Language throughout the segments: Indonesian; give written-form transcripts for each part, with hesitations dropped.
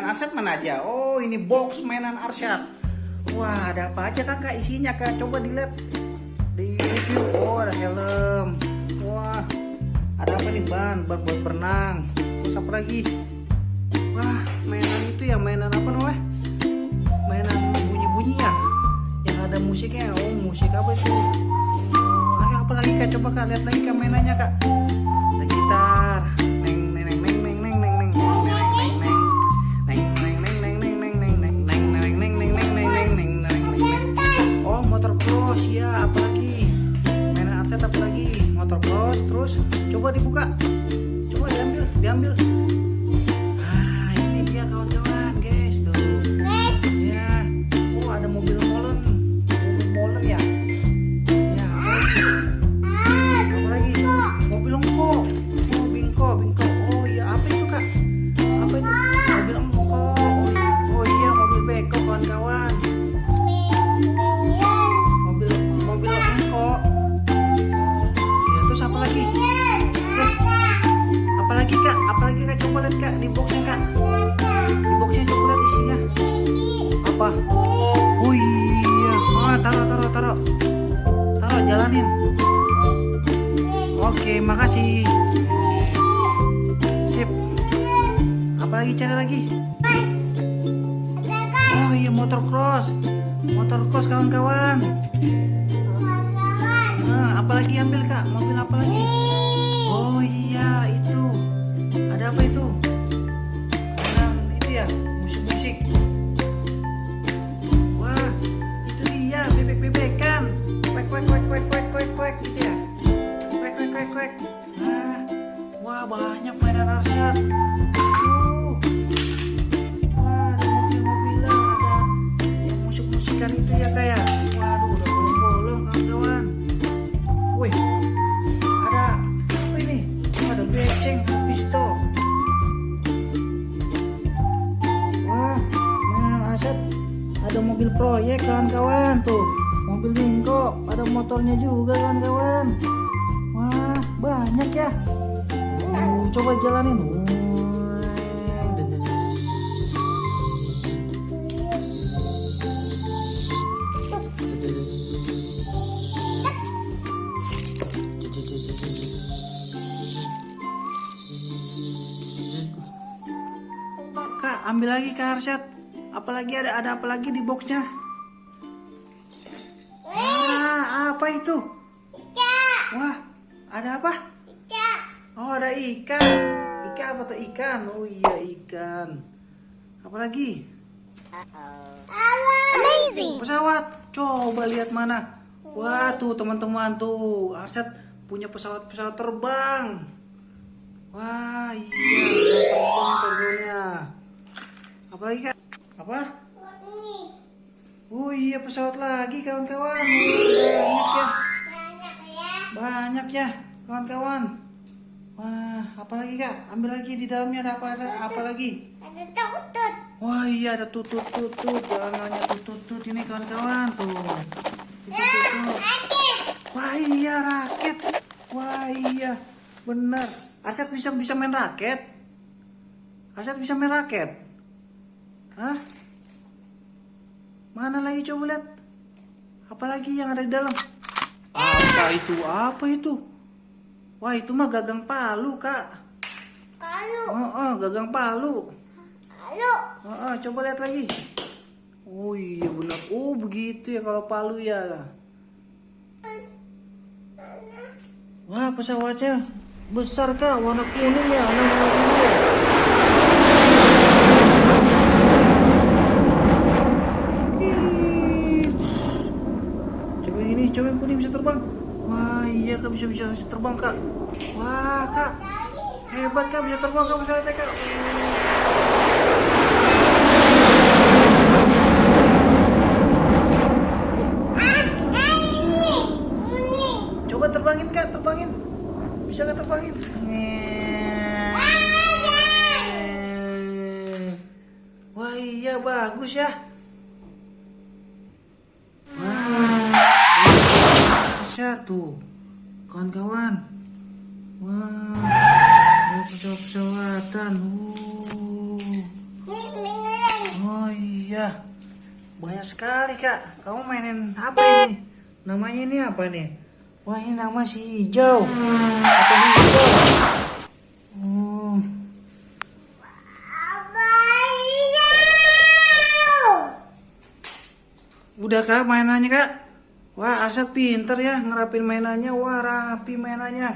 Arsyad mana aja? Oh, ini box mainan Arsyad. Wah, ada apa aja Kak isinya Kak? Coba dilihat di review. Oh, ada helm. Wah, ada apa nih, ban buat berenang. Terus apa lagi? Wah, mainan itu ya, mainan apa namanya? Mainan bunyi-bunyi ya, yang ada musiknya. Oh, musik apa itu? Ayo, apa lagi Kak? Coba Kak lihat lagi Kak mainannya Kak. Ada gitar. Oh, motor cross ya. Apa lagi? Mainan Arsyad apa lagi? Motor cross. Terus coba dibuka. Coba diambil. Ah, ini dia kawan-kawan, guys tuh. Ya. Oh, ada mobil molen ya. Ya. Apa lagi? Mobil ongko. Oh, bingko. Oh iya, apa itu Kak? Apa itu? Mobil ongko. Oh iya, mobil beko kawan-kawan. Mobil ongko. Ya, terus apa lagi? Apalagi Kak? Coba lihat Kak di boxnya Kak. Di boxnya coba lihat isinya. Apa? Oh iya. Taruh, jalanin. Oke, makasih. Sip. Apalagi cari lagi? Oh iya, motor cross kawan-kawan. Nah, apalagi ambil Kak? Mobil apa lagi? Oh iya, itu. Ada apa itu? Itu ya, musik. Wah, itu dia, bebek-bebekan. Kuek gitu ya. Kuek. Nah, wah banyak mainan Arsyad. Wah, ada mobil-mobilan, ada yang musik-musikan itu ya kayak. Waduh, udah bolong kawan-kawan. Wih, ada apa ini? Ada beceng, pistol. Wah, mainan Arsyad ada mobil proyek kawan-kawan tuh. Mobil bingko, ada motornya juga kawan-kawan. Wah, banyak ya. Coba jalanin. Kak, ambil lagi Kak Arsyad. Apalagi ada apa lagi di boxnya? Apa itu? Wah, ada apa? Oh, ada ikan. Ikan apa tuh ikan? Oh iya, ikan. Apa lagi? Amazing. Pesawat. Coba lihat mana. Wah, tuh teman-teman tuh. Arsyad punya pesawat terbang. Wah, iya, pesawat terbang tentunya. Apa lagi Kak? Apa? Oh iya, pesawat lagi kawan-kawan. Banyak ya kawan-kawan. Wah, apa lagi Kak? Ambil lagi, di dalamnya ada apa lagi? Ada tutut. Wah iya, ada tutut. Jangan hanya tutut ini kawan-kawan tuh. Tutut. Wah iya, raket. Wah iya, benar. Arsyad bisa main raket. Hah? Mana lagi, coba lihat. Apalagi yang ada di dalam? Apa itu? Wah, itu mah gagang palu Kak. Gagang palu. Coba lihat lagi. Oh iya benar. Oh begitu ya kalau palu ya. Wah, pesawatnya besar Kak, warna kuning ya, warna biru ya. Coba yang kuning bisa terbang. Wah iya Kak, bisa terbang Kak. Wah Kak, hebat Kak, bisa terbang Kak pesawatnya Kak. Coba terbangin Kak, bisa Kak terbangin? Wah iya, bagus ya. Tuh kawan-kawan, wah, pesawat-pesawatan. iya, banyak sekali kak. Kamu mainin apa ini? Namanya ini apa nih? Wah ini nama si hijau. Apa hijau? Oh. Udah kak mainannya kak? Wah Arsyad pinter ya ngerapin mainannya. Wah rapi mainannya.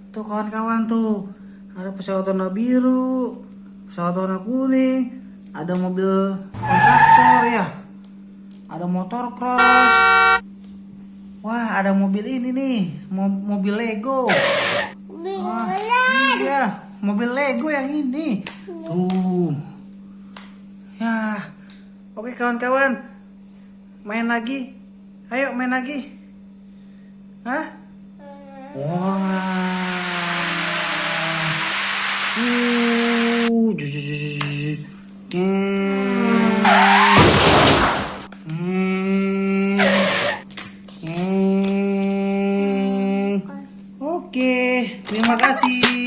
Tuh kawan-kawan tuh. Ada pesawat warna biru, pesawat warna kuning, ada mobil kontraktor ya, ada motor cross. Wah ada mobil ini nih, mobil Lego. Wah iya, mobil Lego yang ini. Tuh. Ya, oke kawan-kawan, main lagi. Ayo main lagi. Hah? Wah. Oke, terima kasih.